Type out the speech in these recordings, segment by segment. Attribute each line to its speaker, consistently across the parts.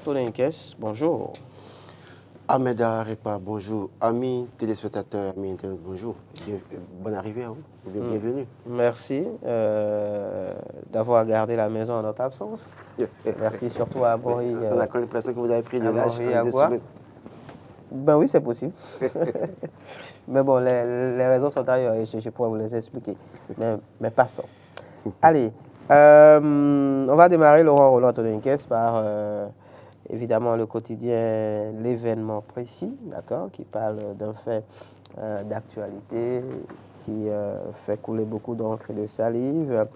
Speaker 1: Tolenkes, bonjour.
Speaker 2: Ahmed Arepa, bonjour. Amis téléspectateurs, amis internautes, bonjour. Bonne arrivée à vous. Bienvenue.
Speaker 1: Merci d'avoir gardé la maison en notre absence. Merci surtout à Boris.
Speaker 2: On a l'impression que vous avez pris de l'âge
Speaker 1: en 2 semaines. Ben oui, c'est possible. Mais bon, les raisons sont ailleurs et je pourrais vous les expliquer. Mais passons. Allez, on va démarrer Laurent Roland Tolenkes par évidemment le quotidien, l'événement précis, d'accord, qui parle d'un fait d'actualité qui fait couler beaucoup d'encre et de salive.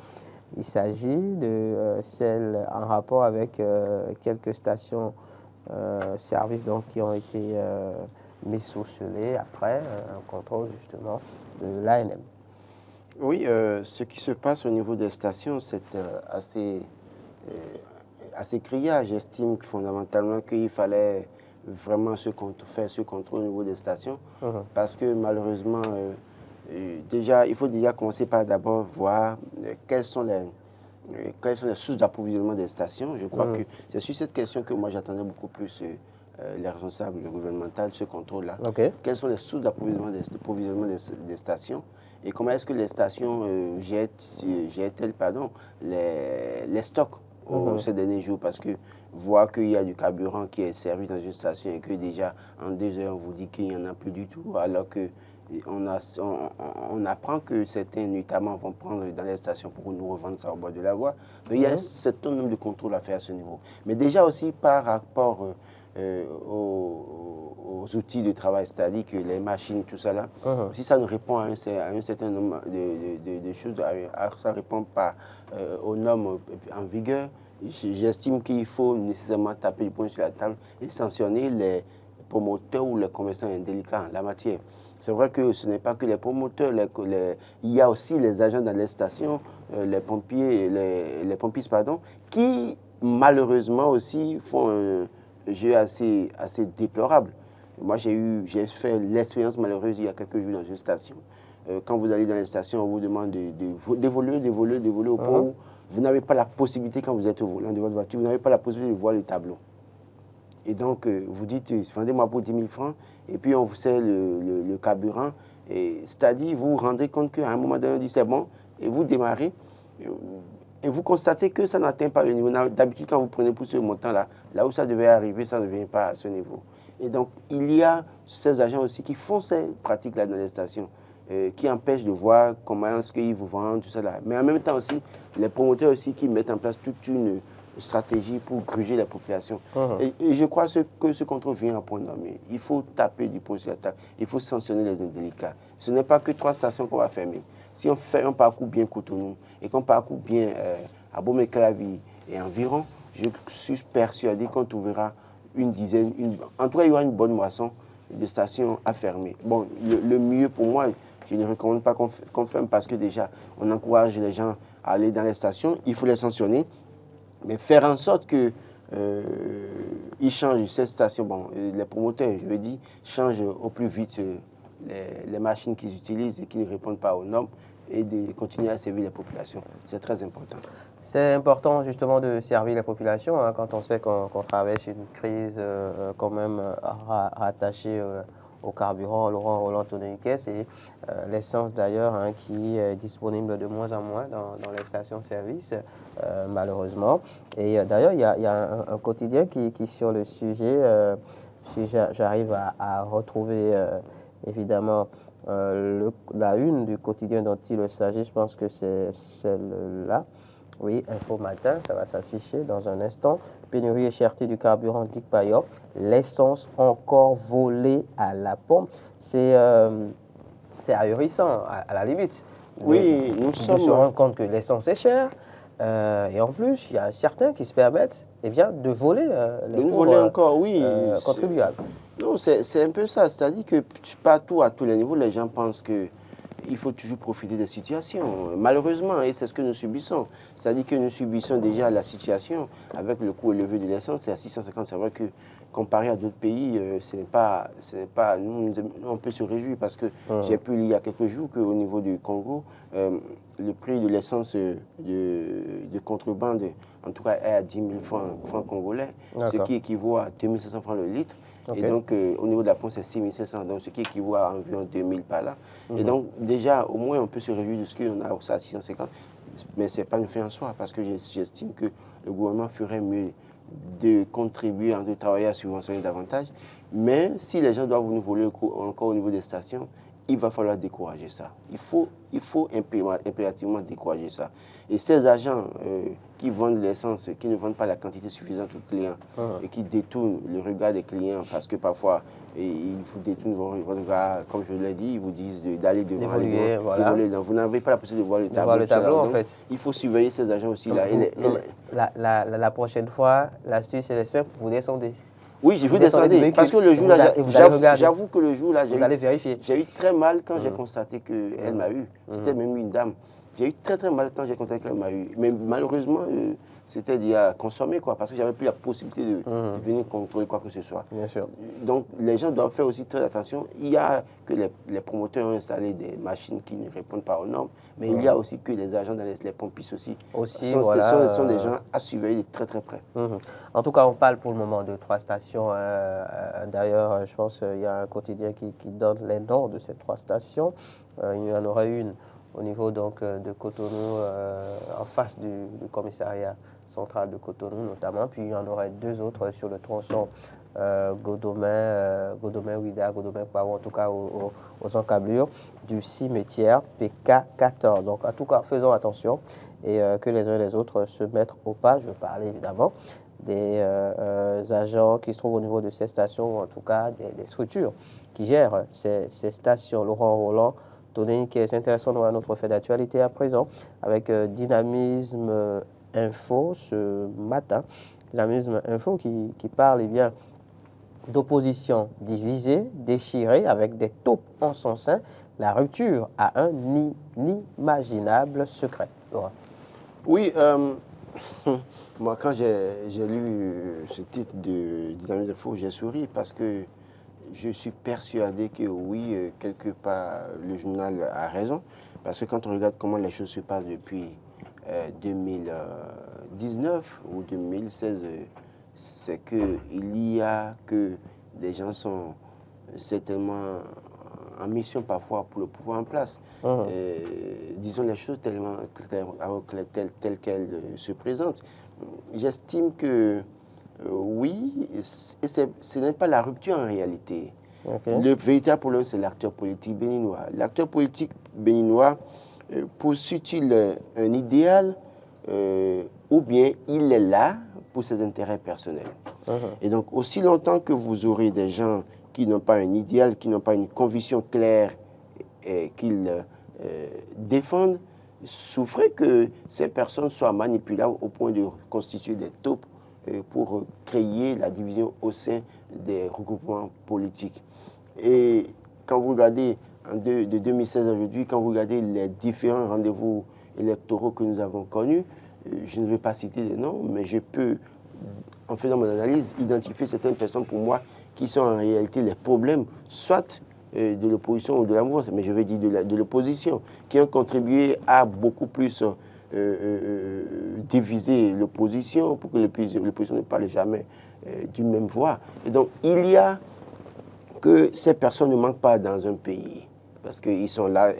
Speaker 1: Il s'agit de celle en rapport avec quelques stations services donc, qui ont été mis sous scellé après un contrôle justement de l'ANM.
Speaker 2: Oui, ce qui se passe au niveau des stations, c'est assez criant. J'estime fondamentalement qu'il fallait vraiment faire ce contrôle au niveau des stations parce que malheureusement, déjà, il faut déjà commencer par d'abord voir quelles sont les sources d'approvisionnement des stations. Je crois que c'est sur cette question que moi j'attendais beaucoup plus les responsables gouvernementaux de ce contrôle-là. Quelles sont les sources d'approvisionnement des stations et comment est-ce que les stations gèrent-elles les stocks ces derniers jours, parce que voir qu'il y a du carburant qui est servi dans une station et que déjà en 2 heures on vous dit qu'il n'y en a plus du tout, alors que on apprend que certains notamment vont prendre dans les stations pour nous revendre ça au bord de la voie. Donc il y a un certain nombre de contrôles à faire à ce niveau. Mais déjà aussi par rapport aux outils de travail, c'est-à-dire que les machines, tout ça là, si ça nous répond à un certain nombre de choses, ça ne répond pas aux normes en vigueur, j'estime qu'il faut nécessairement taper du poing sur la table et sanctionner les promoteurs ou les commerçants indélicats en la matière. C'est vrai que ce n'est pas que les promoteurs, il y a aussi les agents dans les stations, les pompiers, qui malheureusement aussi font un jeu assez déplorable. Moi, j'ai fait l'expérience malheureuse il y a quelques jours dans une station. Quand vous allez dans les stations, on vous demande d'évoluer au point où vous n'avez pas la possibilité, quand vous êtes au volant de votre voiture, vous n'avez pas la possibilité de voir le tableau. Et donc, vous dites, vendez-moi pour 10 000 francs, et puis on vous sert le carburant. C'est-à-dire, vous vous rendez compte qu'à un moment donné, on dit c'est bon, et vous démarrez, et vous constatez que ça n'atteint pas le niveau. D'habitude, quand vous prenez pour ce montant-là, là où ça devait arriver, ça ne vient pas à ce niveau. Et donc, il y a ces agents aussi qui font ces pratiques-là dans les stations, qui empêchent de voir comment est-ce qu'ils vous vendent, tout ça là. Mais en même temps aussi, les promoteurs aussi qui mettent en place toute une stratégie pour gruger la population. Et je crois que ce contrôle vient à point nommé. Il faut taper du poing sur la table, il faut sanctionner les indélicats. Ce n'est pas que 3 stations qu'on va fermer. Si on fait un parcours bien Cotonou et qu'on parcourt bien Abomey-Calavi et environ, je suis persuadé qu'on trouvera une dizaine, en tout cas il y aura une bonne moisson de stations à fermer. Bon, le mieux pour moi, je ne recommande pas qu'on ferme parce que déjà on encourage les gens à aller dans les stations, il faut les sanctionner. Mais faire en sorte qu'ils changent cette station, bon, les promoteurs, je veux dire, changent au plus vite les machines qu'ils utilisent et qui ne répondent pas aux normes et de continuer à servir les populations. C'est très important.
Speaker 1: C'est important justement de servir les populations hein, quand on sait qu'on traverse une crise quand même rattachée au carburant, Laurent Roland Tolenkes, et l'essence d'ailleurs hein, qui est disponible de moins en moins dans les stations-service, malheureusement. Et d'ailleurs, il y a un quotidien qui sur le sujet, si j'arrive à retrouver évidemment la une du quotidien dont il s'agit, je pense que c'est celle-là. Oui, Info Matin, ça va s'afficher dans un instant. Pénurie et cherté du carburant, dit Payot. L'essence encore volée à la pompe. C'est ahurissant, à la limite.
Speaker 2: Oui, nous sommes...
Speaker 1: De se rendre compte que l'essence est chère. Et en plus, il y a certains qui se permettent de voler les contribuables.
Speaker 2: Non, c'est un peu ça. C'est-à-dire que partout, à tous les niveaux, les gens pensent que il faut toujours profiter des situations. Malheureusement, et c'est ce que nous subissons. C'est-à-dire que nous subissons déjà la situation avec le coût élevé de l'essence, c'est à 650. C'est vrai que comparé à d'autres pays, nous, on peut se réjouir parce que j'ai pu lire il y a quelques jours qu'au niveau du Congo, le prix de l'essence de contrebande, en tout cas, est à 10 000 francs congolais, ce qui équivaut à 2 500 francs le litre. Okay. Et donc, au niveau de la pompe, c'est 6 500, donc ce qui équivaut à environ 2 000 par là. Et donc, déjà, au moins, on peut se réjouir de ce qu'on a à 650, mais ce n'est pas une fin en soi, parce que j'estime que le gouvernement ferait mieux de contribuer, de travailler à subventionner davantage. Mais si les gens doivent nous voler encore au niveau des stations, il va falloir décourager ça. Il faut impérativement décourager ça. Et ces agents qui vendent l'essence, qui ne vendent pas la quantité suffisante aux clients et qui détournent le regard des clients, parce que parfois, ils vous détournent votre regard, comme je l'ai dit, ils vous disent d'aller devant les
Speaker 1: voilà.
Speaker 2: Vous n'avez pas la possibilité de voir le tableau.
Speaker 1: Le tableau en fait.
Speaker 2: Il faut surveiller ces agents aussi.
Speaker 1: Donc, la prochaine fois, l'astuce est simple, vous descendez.
Speaker 2: Oui, je veux descendre parce que le jour là, j'avoue que le jour là, j'ai eu très mal quand j'ai constaté qu'elle m'a eu. C'était même une dame. J'ai eu très mal quand j'ai constaté qu'elle m'a eu. Mais malheureusement, c'était déjà consommé, quoi, parce que j'avais plus la possibilité de venir contrôler quoi que ce soit.
Speaker 1: Bien sûr.
Speaker 2: Donc les gens doivent faire aussi très attention. Il y a que les promoteurs ont installé des machines qui ne répondent pas aux normes, mais il y a aussi que les agents dans les pompistes aussi sont des gens à surveiller de très très près.
Speaker 1: En tout cas, on parle pour le moment de 3 stations. D'ailleurs, je pense qu'il y a un quotidien qui donne les noms de ces 3 stations. Il y en aura une au niveau donc, de Cotonou, en face du commissariat central de Cotonou notamment. Puis il y en aura 2 autres sur le tronçon Godomé-Ouida, Godomé-Kwao, en tout cas aux encablures du cimetière PK14. Donc en tout cas, faisons attention et que les uns et les autres se mettent au pas. Je parlais évidemment des agents qui se trouvent au niveau de ces stations, ou en tout cas des structures qui gèrent ces stations. Laurent Roland, Tony, qui est intéressant dans notre fait d'actualité à présent, avec Dynamisme Info ce matin. Dynamisme Info qui parle bien d'opposition divisée, déchirée, avec des taupes en son sein, la rupture à un inimaginable secret. Laurent.
Speaker 2: Oui, moi quand j'ai lu ce titre de Dynamisme Info, j'ai souri parce que je suis persuadé que oui, quelque part, le journal a raison. Parce que quand on regarde comment les choses se passent depuis 2019 ou 2016, c'est qu'il y a que des gens sont certainement en mission parfois pour le pouvoir en place. Disons les choses telles qu'elles se présentent. J'estime que oui, ce n'est pas la rupture en réalité. Le véritable problème, c'est l'acteur politique béninois. L'acteur politique béninois poursuit-il un idéal ou bien il est là pour ses intérêts personnels. Et donc, aussi longtemps que vous aurez des gens qui n'ont pas un idéal, qui n'ont pas une conviction claire qu'ils défendent, souffrez que ces personnes soient manipulables au point de constituer des taupes pour créer la division au sein des regroupements politiques. Et quand vous regardez de 2016 à aujourd'hui, quand vous regardez les différents rendez-vous électoraux que nous avons connus, je ne vais pas citer des noms, mais je peux, en faisant mon analyse, identifier certaines personnes pour moi qui sont en réalité les problèmes, soit de l'opposition ou de la mouvance, mais je vais dire de l'opposition, qui ont contribué à beaucoup plus diviser l'opposition pour que l'opposition ne parle jamais d'une même voix. Et donc, il y a que ces personnes ne manquent pas dans un pays, parce qu'elles sont là,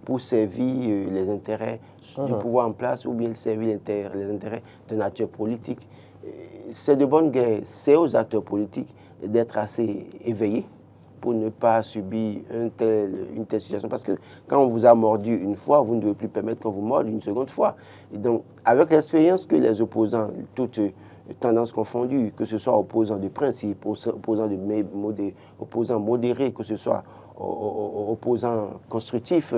Speaker 2: pour servir les intérêts du pouvoir en place ou bien servir les intérêts de nature politique. C'est de bonne guerre, c'est aux acteurs politiques d'être assez éveillés pour ne pas subir une telle situation. Parce que quand on vous a mordu une fois, vous ne devez plus permettre qu'on vous morde une seconde fois. Et donc, avec l'expérience que les opposants, toutes tendances confondues, que ce soit opposants de principe, opposants modérés, que ce soit opposants constructifs,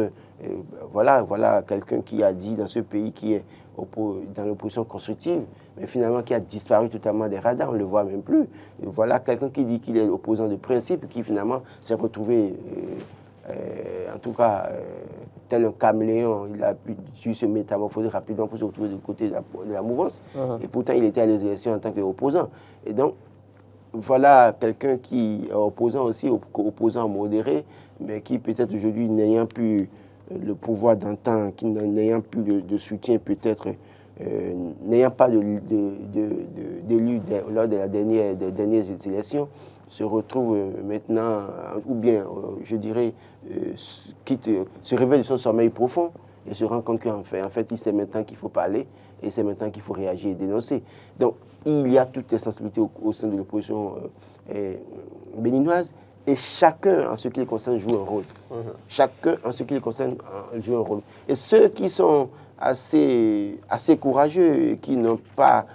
Speaker 2: voilà quelqu'un qui a dit dans ce pays qui est dans l'opposition constructive, mais finalement qui a disparu totalement des radars, on ne le voit même plus. Et voilà quelqu'un qui dit qu'il est opposant de principe, qui finalement s'est retrouvé, en tout cas, tel un caméléon, il a pu se métamorphoser rapidement pour se retrouver du côté de la mouvance. Et pourtant, il était à les élections en tant qu'opposant. Et donc, voilà quelqu'un qui est opposant aussi, opposant modéré, mais qui peut-être aujourd'hui, n'ayant plus le pouvoir d'antan, qui n'ayant plus de soutien peut-être, n'ayant pas d'élus lors des dernières élections, se retrouve maintenant, ou bien, je dirais, se réveille de son sommeil profond et se rend compte qu'en fait, il sait maintenant qu'il faut parler et c'est maintenant qu'il faut réagir et dénoncer. Donc, il y a toutes les sensibilités au sein de l'opposition béninoise et chacun, en ce qui les concerne, joue un rôle. Chacun, en ce qui les concerne, joue un rôle. Et ceux qui sont assez courageux, qui n'ont pas,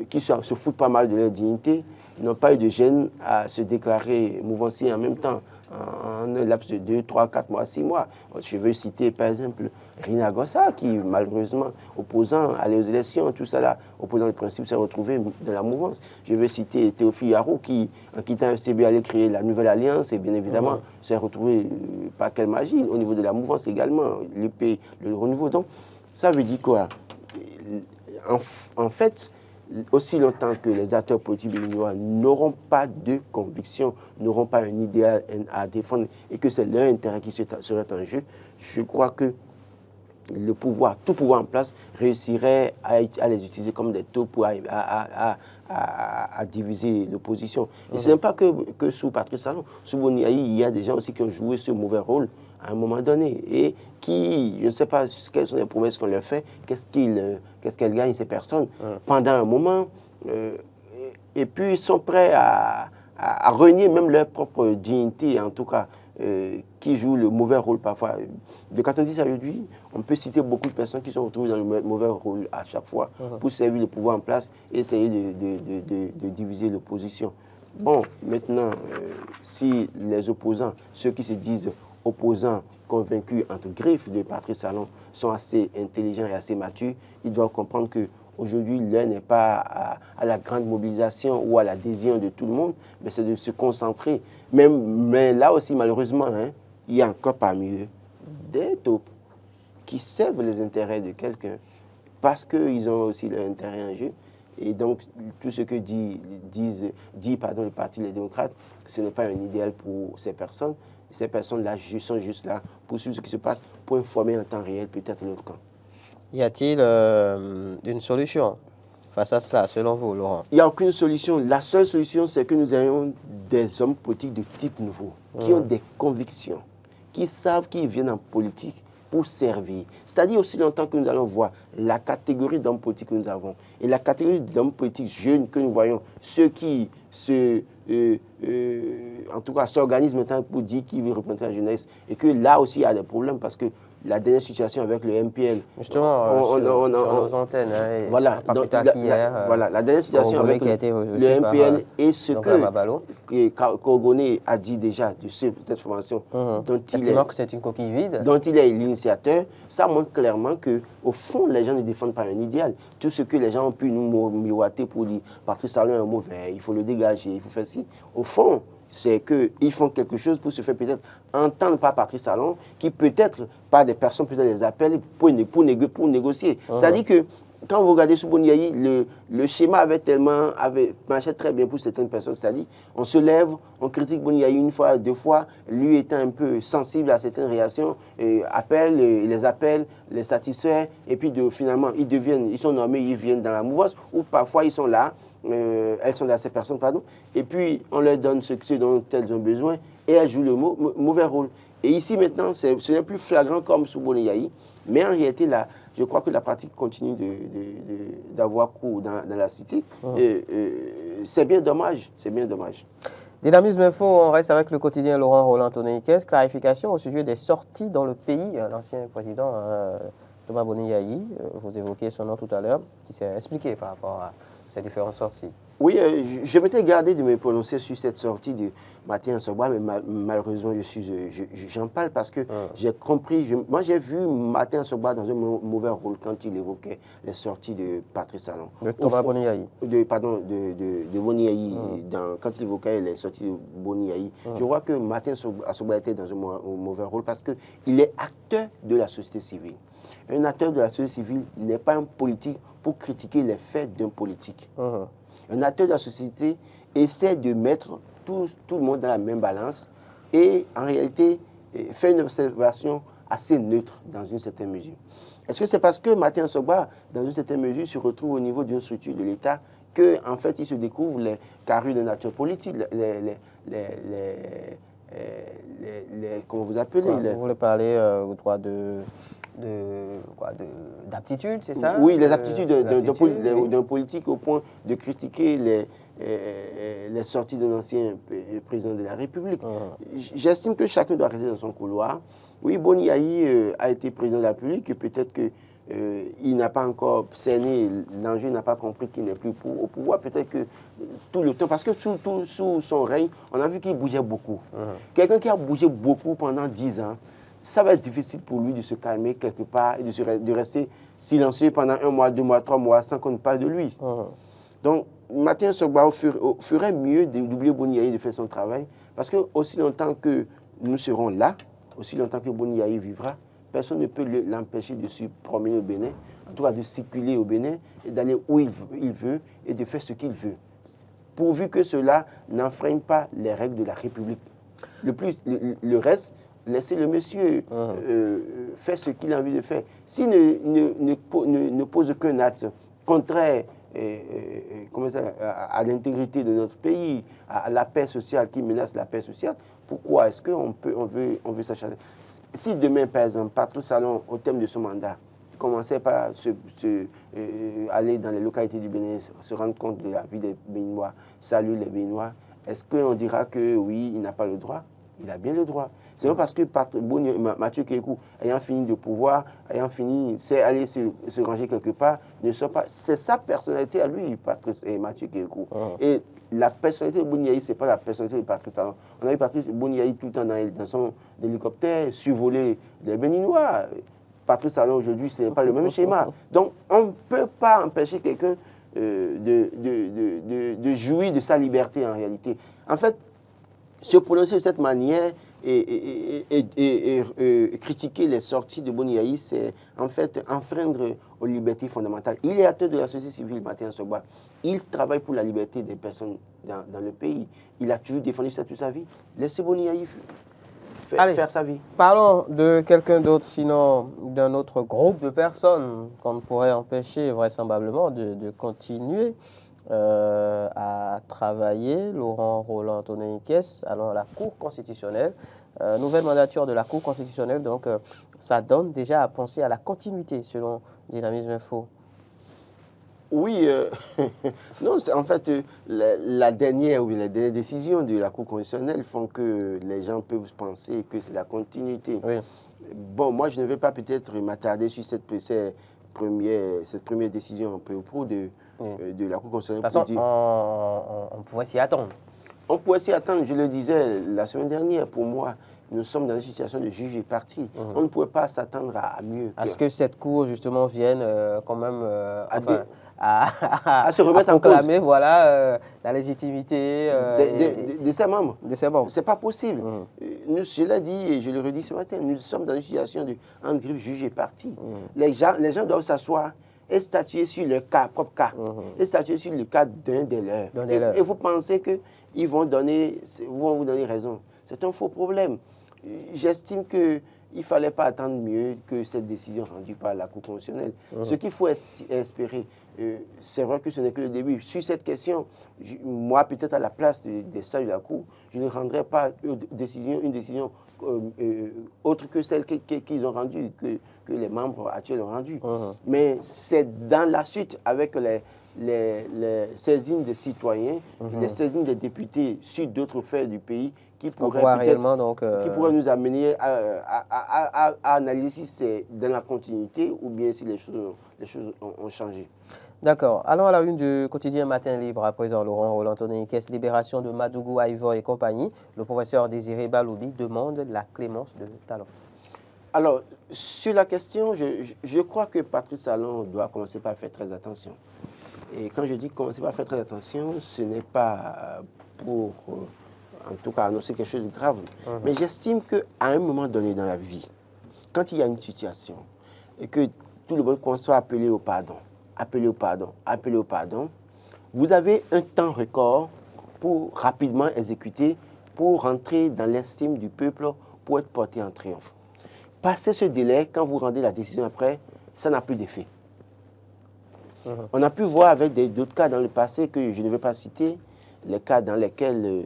Speaker 2: qui se foutent pas mal de leur dignité, n'ont pas eu de gêne à se déclarer mouvanciers en même temps, en un laps de 2, 3, 4 mois, 6 mois. Je veux citer par exemple Rina Gossa, qui malheureusement, opposant, allait aux élections, tout ça là, opposant le principe, s'est retrouvé dans la mouvance. Je veux citer Théophile Yarou, qui, en quittant FCB, allait créer la Nouvelle Alliance, et bien évidemment, s'est retrouvé, par quelle magie, au niveau de la mouvance également, l'UP, le renouveau. Donc, ça veut dire quoi? En fait, aussi longtemps que les acteurs politiques béninois n'auront pas de conviction, n'auront pas un idéal à défendre et que c'est leur intérêt qui serait en jeu, je crois que le pouvoir, tout pouvoir en place, réussirait à les utiliser comme des taux pour à diviser l'opposition. Et ce n'est pas que sous Patrice Talon. Sous Boni Yayi, il y a des gens aussi qui ont joué ce mauvais rôle à un moment donné et qui, je ne sais pas quelles sont les promesses qu'on leur fait, qu'est-ce qu'elles gagnent ces personnes pendant un moment, et puis ils sont prêts à renier même leur propre dignité, en tout cas, qui jouent le mauvais rôle parfois. De quand on dit ça aujourd'hui, on peut citer beaucoup de personnes qui sont retrouvées dans le mauvais rôle à chaque fois pour servir le pouvoir en place et essayer de diviser l'opposition. Bon, maintenant, si les opposants, ceux qui se disent opposants convaincus entre griffes de Patrice Talon, sont assez intelligents et assez matures, ils doivent comprendre que aujourd'hui, l'heure n'est pas à la grande mobilisation ou à l'adhésion de tout le monde, mais c'est de se concentrer. Mais là aussi, malheureusement, il y a encore parmi eux des taupes qui servent les intérêts de quelqu'un parce qu'ils ont aussi leur intérêt en jeu. Et donc, tout ce que dit le Parti des démocrates, ce n'est pas un idéal pour ces personnes. Ces personnes-là sont juste là pour suivre ce qui se passe, pour informer en temps réel peut-être l'autre camp.
Speaker 1: Y a-t-il une solution face à cela, selon vous, Laurent?
Speaker 2: Il n'y a aucune solution. La seule solution, c'est que nous ayons des hommes politiques de type nouveau, qui ont des convictions, qui savent qu'ils viennent en politique pour servir. C'est-à-dire aussi longtemps que nous allons voir la catégorie d'hommes politiques que nous avons et la catégorie d'hommes politiques jeunes que nous voyons, ceux qui en tout cas s'organisent maintenant pour dire qu'ils veulent représenter la jeunesse et que là aussi il y a des problèmes parce que la dernière situation avec le MPL.
Speaker 1: Justement, sur nos antennes,
Speaker 2: voilà, voilà, la dernière situation avec le MPL et ce que Kogoné a dit déjà de cette formation, dont il est l'initiateur, ça montre clairement qu'au fond, les gens ne défendent pas un idéal. Tout ce que les gens ont pu nous miroiter pour dire Patrice Talon est un mauvais, il faut le dégager, il faut faire ci. Au fond, c'est qu'ils font quelque chose pour se faire peut-être entendre par Patrice Talon, qui peut-être, par des personnes, peut-être les appelle pour négocier. C'est-à-dire que, quand vous regardez sous Boni Yayi, le schéma marchait très bien pour certaines personnes. C'est-à-dire, on se lève, on critique Boni Yayi une fois, deux fois, lui étant un peu sensible à certaines réactions, les appelle, les satisfait, et puis finalement, ils sont nommés, ils viennent dans la mouvance, ou parfois ils sont là, elles sont là, ces personnes, pardon, et puis on leur donne ce dont elles ont besoin, et elles jouent le mauvais rôle. Et ici maintenant, ce n'est plus flagrant comme sous Boni Yayi, mais en réalité, là, je crois que la pratique continue d'avoir cours dans la cité. C'est bien dommage, c'est bien dommage.
Speaker 1: Dynamisme Info, on reste avec le quotidien Laurent Roland Tononiquez. Clarification au sujet des sorties dans le pays. L'ancien président Thomas Boni Yayi, vous évoquiez son nom tout à l'heure, qui s'est expliqué par rapport à ces différentes sorties.
Speaker 2: Oui, je m'étais gardé de me prononcer sur cette sortie de Martin Asogba, mais malheureusement, j'en parle parce que j'ai compris. Moi, j'ai vu Martin Asogba dans un mauvais rôle quand il évoquait les sorties de Patrice Talon.
Speaker 1: De Thomas Boni Yayi.
Speaker 2: De Boni Yayi, quand il évoquait les sorties de Boni Yayi. Je vois que Martin Asogba était dans un mauvais rôle parce qu'il est acteur de la société civile. Un acteur de la société civile n'est pas un politique pour critiquer les faits d'un politique. Un acteur de la société essaie de mettre tout le monde dans la même balance et en réalité fait une observation assez neutre dans une certaine mesure. Est-ce que c'est parce que Martin Sogba, dans une certaine mesure, se retrouve au niveau d'une structure de l'État qu'en fait, il se découvre les carrures de nature politique, comment vous appelez
Speaker 1: Vous voulez parler d'aptitude, c'est ça?
Speaker 2: Oui, les aptitudes d'un politique au point de critiquer les sorties d'un ancien président de la République. J'estime que chacun doit rester dans son couloir. Oui, Boni Yayi a été président de la République et peut-être qu'il n'a pas encore cerné l'enjeu, n'a pas compris qu'il n'est plus au pouvoir. Peut-être que tout le temps, parce que sous son règne, on a vu qu'il bougeait beaucoup. Quelqu'un qui a bougé beaucoup pendant 10 ans, ça va être difficile pour lui de se calmer quelque part et de rester silencieux pendant 1 mois, 2 mois, 3 mois sans qu'on ne parle de lui. Donc, Martin Sogba ferait mieux d'oublier Boni Yayi de faire son travail parce que aussi longtemps que nous serons là, aussi longtemps que Boni Yayi vivra, personne ne peut l'empêcher de se promener au Bénin, en tout cas de circuler au Bénin et d'aller où il veut et de faire ce qu'il veut, pourvu que cela n'enfreigne pas les règles de la République. Le reste, laissez le monsieur faire ce qu'il a envie de faire. S'il ne pose aucun acte contraire à l'intégrité de notre pays, à la paix sociale, qui menace la paix sociale, pourquoi est-ce qu'on veut s'acharner? Si demain, par exemple, Patrice Talon, au terme de son mandat, commençait par aller dans les localités du Bénin, se rendre compte de la vie des Béninois, saluer les Béninois, est-ce qu'on dira que oui, il n'a pas le droit? Il a bien le droit. C'est pas parce que Mathieu Kékou, ayant fini de pouvoir, ayant fini, c'est aller se ranger quelque part, ne soit pas. C'est sa personnalité à lui, Patrice et Mathieu Kékou. Et la personnalité de Boni Yayi, ce n'est pas la personnalité de Patrice Talon. On a vu Patrice Boni Yayi tout le temps dans son hélicoptère, survoler les Béninois. Patrice Talon aujourd'hui, ce n'est pas le même schéma. Donc, on ne peut pas empêcher quelqu'un de jouir de sa liberté en réalité. En fait, se prononcer de cette manière et critiquer les sorties de Boni Yayi, c'est en fait enfreindre aux libertés fondamentales. Il est acteur de la société civile, Martin Sogba. Il travaille pour la liberté des personnes dans le pays. Il a toujours défendu ça toute sa vie. Laissez Boni Yayi faire sa vie.
Speaker 1: Parlons de quelqu'un d'autre, sinon d'un autre groupe de personnes qu'on pourrait empêcher vraisemblablement de continuer à travailler. Laurent Roland Tonnerre-Nicaise, allant à la Cour constitutionnelle. Nouvelle mandature de la Cour constitutionnelle, donc ça donne déjà à penser à la continuité selon Dynamisme Info.
Speaker 2: Oui, non, en fait, la dernière décision de la Cour constitutionnelle font que les gens peuvent penser que c'est la continuité.
Speaker 1: Oui.
Speaker 2: Bon, moi, je ne vais pas peut-être m'attarder sur cette première décision un peu pro de la Cour constitutionnelle.
Speaker 1: De toute façon, on pourrait s'y attendre.
Speaker 2: On pourrait s'y attendre, je le disais la semaine dernière, pour moi. Nous sommes dans une situation de juge et partie. On ne pouvait pas s'attendre à mieux.
Speaker 1: Est-ce que cette Cour, justement, vienne quand même
Speaker 2: à se remettre en cause,
Speaker 1: voilà, la légitimité
Speaker 2: de ses membres. Ce n'est pas possible. Je l'ai dit et je le redis ce matin, nous sommes dans une situation de griffe juge et partie. Les gens doivent s'asseoir et statuer sur leur propre cas, et statuer sur le cas d'un des leurs. Et vous pensez qu'ils vont vous donner raison. C'est un faux problème. J'estime qu'il ne fallait pas attendre mieux que cette décision rendue par la Cour constitutionnelle. Ce qu'il faut espérer, c'est vrai que ce n'est que le début. Sur cette question, moi, peut-être à la place des sages de la Cour, je ne rendrai pas une décision autre que celle qu'ils ont rendue, que les membres actuels ont rendue. Mais c'est dans la suite avec les saisines des citoyens, les saisines des députés sur d'autres faits du pays qui pourraient nous amener à analyser si c'est dans la continuité ou bien si les choses ont changé.
Speaker 1: D'accord. Allons à la une du quotidien Matin Libre à présent. Laurent Roland Tonnerre-Nicaise, libération de Madougou, Ivor et compagnie. Le professeur Désiré Baloubi demande la clémence de Talon.
Speaker 2: Alors, sur la question, je crois que Patrice Talon doit commencer par faire très attention. Et quand je dis commencer par faire très attention, ce n'est pas pour, en tout cas, annoncer quelque chose de grave. Mais j'estime qu'à un moment donné dans la vie, quand il y a une situation et que tout le monde commence à appeler au pardon, vous avez un temps record pour rapidement exécuter, pour rentrer dans l'estime du peuple, pour être porté en triomphe. Passé ce délai, quand vous rendez la décision après, ça n'a plus d'effet. On a pu voir avec d'autres cas dans le passé que je ne vais pas citer, les cas dans lesquels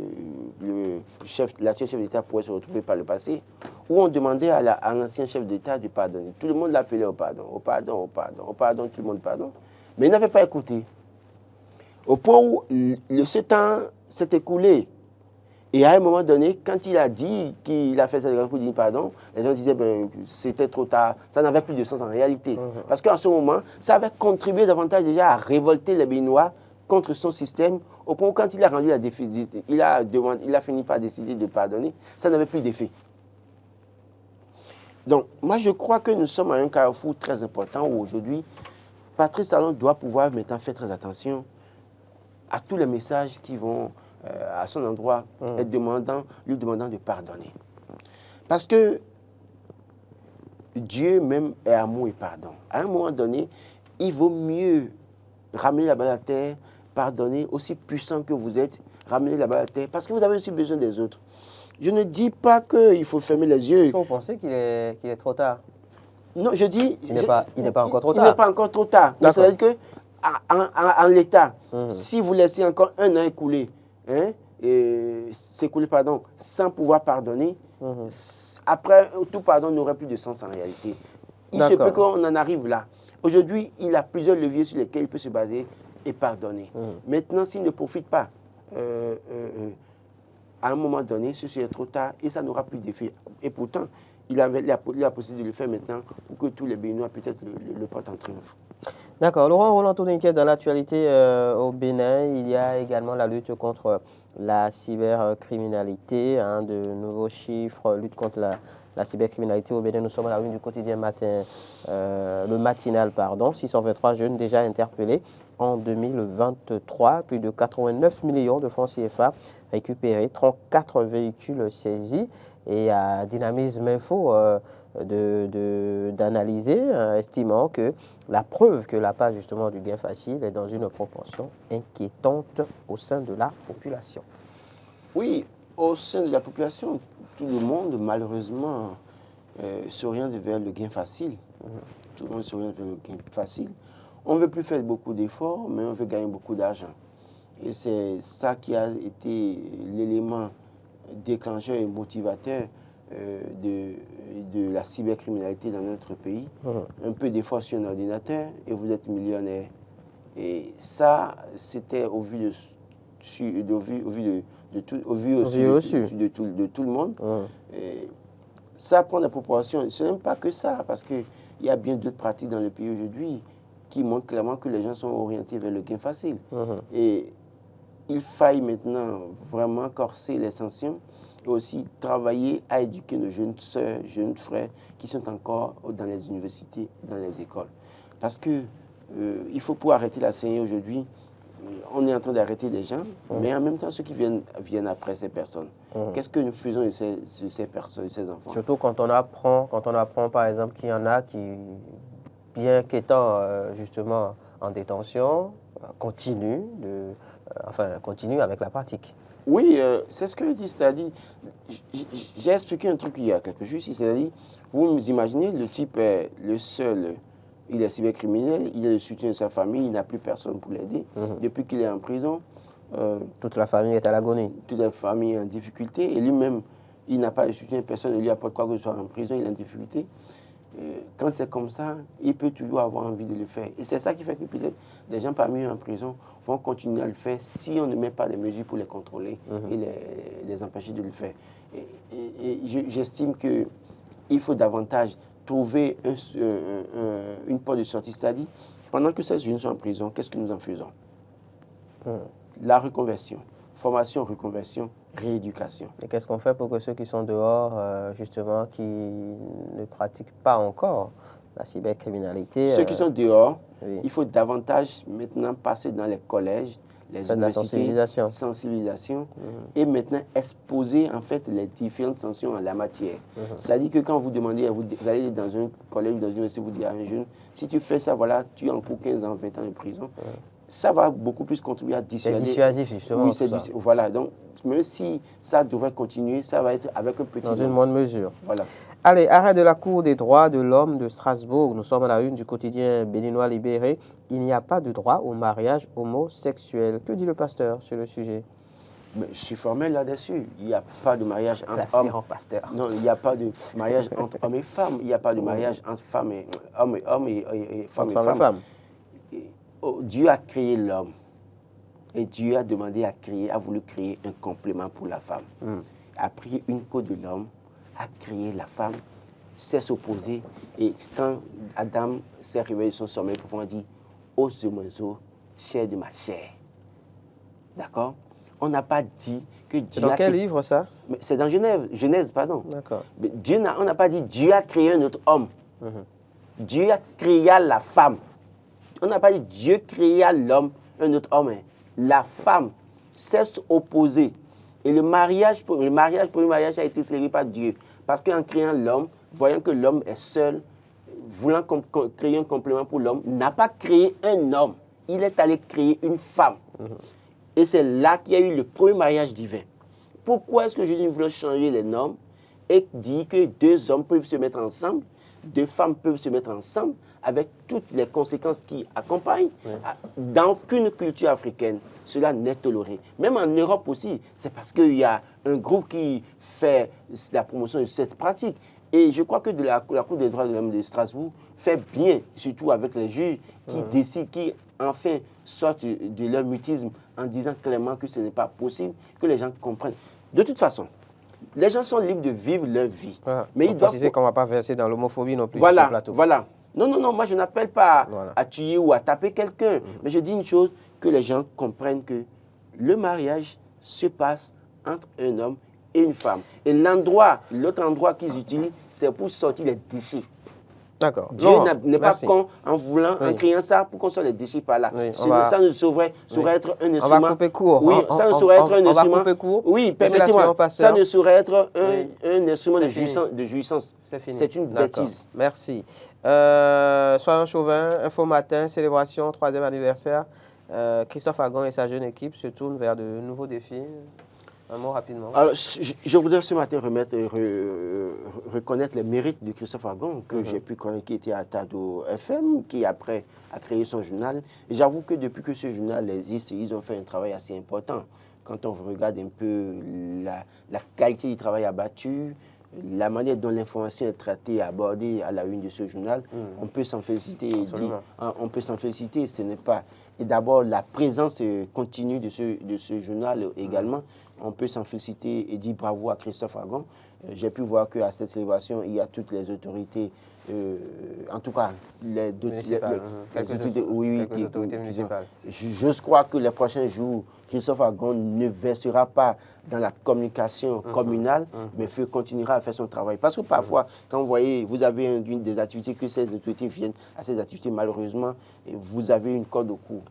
Speaker 2: l'actuel chef d'État pourrait se retrouver par le passé, où on demandait à l'ancien chef d'État de pardonner. Tout le monde l'appelait au pardon, au pardon, au pardon, au pardon, tout le monde pardon. Mais il n'avait pas écouté. Au point où ce temps s'est écoulé. Et à un moment donné, quand il a dit qu'il a fait cette déclaration pour dire pardon, les gens disaient ben, c'était trop tard, ça n'avait plus de sens en réalité. Parce qu'en ce moment, ça avait contribué davantage déjà à révolter les Béninois contre son système, au point où quand il a rendu la décision, il a fini par décider de pardonner, ça n'avait plus d'effet. Donc, moi je crois que nous sommes à un carrefour très important où aujourd'hui, Patrice Talon doit pouvoir maintenant faire très attention à tous les messages qui vont à son endroit lui demandant de pardonner. Parce que Dieu même est amour et pardon. À un moment donné, il vaut mieux ramener la balle à terre, pardonner, aussi puissant que vous êtes, ramener la balle à terre, parce que vous avez aussi besoin des autres. Je ne dis pas qu'il faut fermer les yeux.
Speaker 1: Est-ce que vous pensez qu'il est trop tard?
Speaker 2: Non, je dis...
Speaker 1: Il n'est pas encore trop tard.
Speaker 2: Il n'est pas encore trop tard. C'est-à-dire que en l'état, si vous laissez encore un an écouler, s'écouler, pardon, sans pouvoir pardonner, après, tout pardon n'aurait plus de sens en réalité. Il se peut qu'on en arrive là. Aujourd'hui, il a plusieurs leviers sur lesquels il peut se baser et pardonner. Maintenant, s'il ne profite pas, à un moment donné, ceci est trop tard et ça n'aura plus d'effet. Et pourtant, il a la possibilité de le faire maintenant pour que tous les Béninois peut-être le portent en triomphe.
Speaker 1: D'accord. Laurent Roland Tourniquet, dans l'actualité au Bénin, il y a également la lutte contre la cybercriminalité, de nouveaux chiffres, lutte contre la cybercriminalité au Bénin. Nous sommes à la une du quotidien le matinal, pardon. 623 jeunes déjà interpellés en 2023, plus de 89 millions de francs CFA récupérés, 34 véhicules saisis. Et à Dynamisme Info d'analyser, estimant que la preuve que la part justement du gain facile est dans une proportion inquiétante au sein de la population.
Speaker 2: Oui, au sein de la population, tout le monde malheureusement s'oriente vers le gain facile. Tout le monde s'oriente vers le gain facile. On ne veut plus faire beaucoup d'efforts, mais on veut gagner beaucoup d'argent. Et c'est ça qui a été l'élément déclencheur et motivateur de la cybercriminalité dans notre pays. Un peu d'effort sur un ordinateur et vous êtes millionnaire. Et ça, c'était au vu de tout le monde. Et ça prend des proportions. Ce n'est même pas que ça, parce qu'il y a bien d'autres pratiques dans le pays aujourd'hui qui montrent clairement que les gens sont orientés vers le gain facile. Et il faille maintenant vraiment corser les sanctions et aussi travailler à éduquer nos jeunes sœurs, jeunes frères qui sont encore dans les universités, dans les écoles. Parce que il faut pouvoir arrêter la CNI aujourd'hui. On est en train d'arrêter des gens, mais en même temps, ceux qui viennent après ces personnes. Qu'est-ce que nous faisons de ces personnes, de ces enfants?
Speaker 1: Surtout quand on apprend par exemple qu'il y en a qui, bien qu'étant justement en détention, continuent avec la pratique.
Speaker 2: Oui, c'est ce que je dis, c'est-à-dire, j'ai expliqué un truc il y a quelques jours ici, c'est-à-dire, vous imaginez, le type est le seul, il est cybercriminel, il a le soutien de sa famille, il n'a plus personne pour l'aider. Depuis qu'il est en prison,
Speaker 1: toute la famille est à l'agonie.
Speaker 2: Toute la famille est en difficulté, et lui-même, il n'a pas de soutien, personne ne lui apporte quoi que ce soit en prison, il est en difficulté. Quand c'est comme ça, il peut toujours avoir envie de le faire. Et c'est ça qui fait que peut-être des gens parmi eux en prison vont continuer à le faire si on ne met pas des mesures pour les contrôler et les empêcher de le faire. Et j'estime qu'il faut davantage trouver une porte de sortie, c'est-à-dire, pendant que ces jeunes sont en prison, qu'est-ce que nous en faisons? La reconversion, formation, reconversion, rééducation.
Speaker 1: Et qu'est-ce qu'on fait pour que ceux qui sont dehors, justement, qui ne pratiquent pas encore la cybercriminalité...
Speaker 2: Ceux qui sont dehors, oui. Il faut davantage maintenant passer dans les collèges, les universités,
Speaker 1: la
Speaker 2: sensibilisation et maintenant exposer en fait les différentes sanctions en la matière. C'est-à-dire que quand vous demandez, vous allez dans un collège ou dans une université, vous dites à un jeune, si tu fais ça, voilà, tu encours 15 ans, 20 ans de prison. Ça va beaucoup plus contribuer à dissuader.
Speaker 1: C'est dissuasif, justement.
Speaker 2: Oui, c'est voilà. Donc, même si ça devrait continuer, ça va être avec un petit...
Speaker 1: Dans une moindre mesure.
Speaker 2: Voilà.
Speaker 1: Allez, arrêt de la Cour des droits de l'homme de Strasbourg. Nous sommes à la une du quotidien béninois libéré. Il n'y a pas de droit au mariage homosexuel. Que dit le pasteur sur le sujet?
Speaker 2: Mais je suis formel là-dessus. Il n'y a pas de mariage entre
Speaker 1: L'aspirant
Speaker 2: hommes.
Speaker 1: pasteur.
Speaker 2: Non, il n'y a pas de mariage entre hommes et femmes. Il n'y a pas de mariage entre femmes et hommes et femmes et femmes. Dieu a créé l'homme. Et Dieu a demandé a voulu créer un complément pour la femme. A pris une côte de l'homme, a créé la femme, s'est s'opposer. Et quand Adam s'est réveillé de son sommeil, il dit os de mon os, chair de ma chair. D'accord? On n'a pas dit que Dieu.
Speaker 1: C'est dans quel livre ça?
Speaker 2: C'est dans Genèse, pardon.
Speaker 1: D'accord.
Speaker 2: On n'a pas dit Dieu a créé un autre homme. Dieu a créé la femme. On n'a pas dit Dieu créa l'homme, un autre homme. La femme s'est opposée. Et le mariage a été célébré par Dieu. Parce qu'en créant l'homme, voyant que l'homme est seul, voulant créer un complément pour l'homme, n'a pas créé un homme. Il est allé créer une femme. Et c'est là qu'il y a eu le premier mariage divin. Pourquoi est-ce que Jésus voulait changer les normes et dit que deux hommes peuvent se mettre ensemble, deux femmes peuvent se mettre ensemble, avec toutes les conséquences qui accompagnent? Dans aucune culture africaine, cela n'est toléré. Même en Europe aussi, c'est parce qu'il y a un groupe qui fait la promotion de cette pratique. Et je crois que la Cour des droits de l'homme de Strasbourg fait bien, surtout avec les juges qui décident, qui enfin sortent de leur mutisme en disant clairement que ce n'est pas possible, que les gens comprennent. De toute façon, les gens sont libres de vivre leur vie.
Speaker 1: Mais ils doivent préciser qu'on ne va pas verser dans l'homophobie non plus.
Speaker 2: Voilà,
Speaker 1: sur ce plateau.
Speaker 2: Voilà. Non, moi je n'appelle pas à tuer ou à taper quelqu'un. Mais je dis une chose, que les gens comprennent que le mariage se passe entre un homme et une femme. Et l'autre endroit qu'ils utilisent, c'est pour sortir les déchets.
Speaker 1: D'accord.
Speaker 2: Dieu n'est pas con en créant ça pour qu'on sorte les déchets par là. Ça ne saurait être un instrument.
Speaker 1: On va couper court.
Speaker 2: Oui, ça ne saurait être un instrument.
Speaker 1: On va couper court.
Speaker 2: Oui, permettez-moi. Ça ne saurait être un instrument de jouissance.
Speaker 1: C'est fini.
Speaker 2: C'est une bêtise.
Speaker 1: Merci. Soyons chauvin, Info Matin, célébration, 3e anniversaire. Christophe Agon et sa jeune équipe se tournent vers de nouveaux défis. Un mot rapidement. Alors,
Speaker 2: je voudrais ce matin reconnaître les mérites de Christophe Agon, que j'ai pu connaître, qui était à Tado FM, qui après a créé son journal. Et j'avoue que depuis que ce journal existe, ils ont fait un travail assez important. Quand on regarde un peu la qualité du travail abattu, la manière dont l'information est traitée et abordée à la une de ce journal, on peut s'en féliciter. On peut s'en féliciter, ce n'est pas... Et d'abord, la présence continue de ce journal également. On peut s'en féliciter et dire bravo à Christophe Agon. J'ai pu voir qu'à cette célébration, il y a toutes les autorités, en tout cas, quelques autorités municipales. Je crois que les prochains jours, Christophe Agon ne versera pas dans la communication communale, mais continuera à faire son travail. Parce que parfois, quand vous avez des activités, que ces autorités viennent à ces activités, malheureusement, vous avez une corde au cou.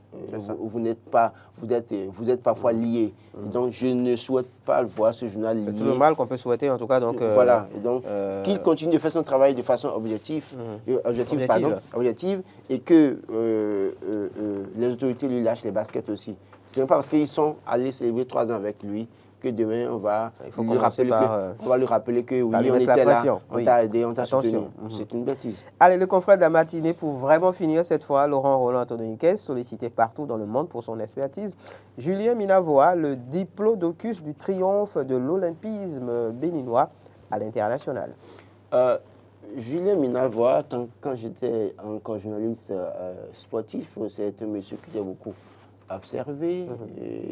Speaker 2: Vous êtes parfois liés. Donc, je ne souhaite pas voir ce journal lié.
Speaker 1: C'est tout le mal qu'on peut souhaiter, en tout cas. Donc,
Speaker 2: voilà. Et donc, qu'il continue de faire son travail de façon objective et que les autorités lui lâchent les baskets aussi. Ce n'est pas parce qu'ils sont allés célébrer 3 ans avec lui que demain, on va lui rappeler que oui, on était là, on t'a aidé, on t'a soutenu. C'est une bêtise.
Speaker 1: Allez, le confrère de la matinée, pour vraiment finir cette fois, Laurent Roland Antoniniquez, sollicité partout dans le monde pour son expertise. Julien Minavoa, le diplodocus du triomphe de l'olympisme béninois à l'international.
Speaker 2: Julien Minavoa, quand j'étais encore journaliste sportif, c'est un monsieur que j'ai beaucoup observé.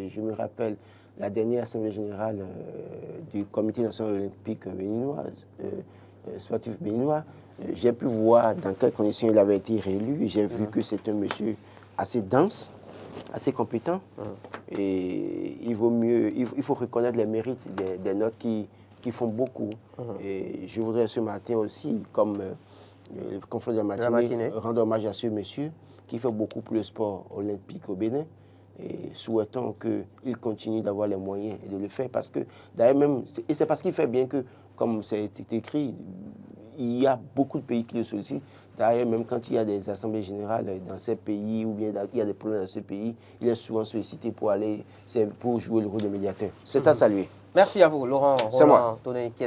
Speaker 2: Je me rappelle la dernière assemblée générale du Comité national olympique béninois, sportif béninois. J'ai pu voir dans quelles conditions il avait été réélu. J'ai vu que c'est un monsieur assez dense, assez compétent. Et il faut reconnaître les mérites des notes qui font beaucoup. Et je voudrais ce matin aussi, comme le confrère de la matinée, rendre hommage à ce monsieur qui fait beaucoup pour le sport olympique au Bénin. Et souhaitons qu'il continue d'avoir les moyens de le faire. Parce que, d'ailleurs, et c'est parce qu'il fait bien que, comme c'est écrit, il y a beaucoup de pays qui le sollicitent. D'ailleurs, même quand il y a des assemblées générales dans ces pays, ou bien il y a des problèmes dans ce pays, il est souvent sollicité pour jouer le rôle de médiateur. C'est à saluer.
Speaker 1: Merci à vous, Laurent Roland Antoniniquez.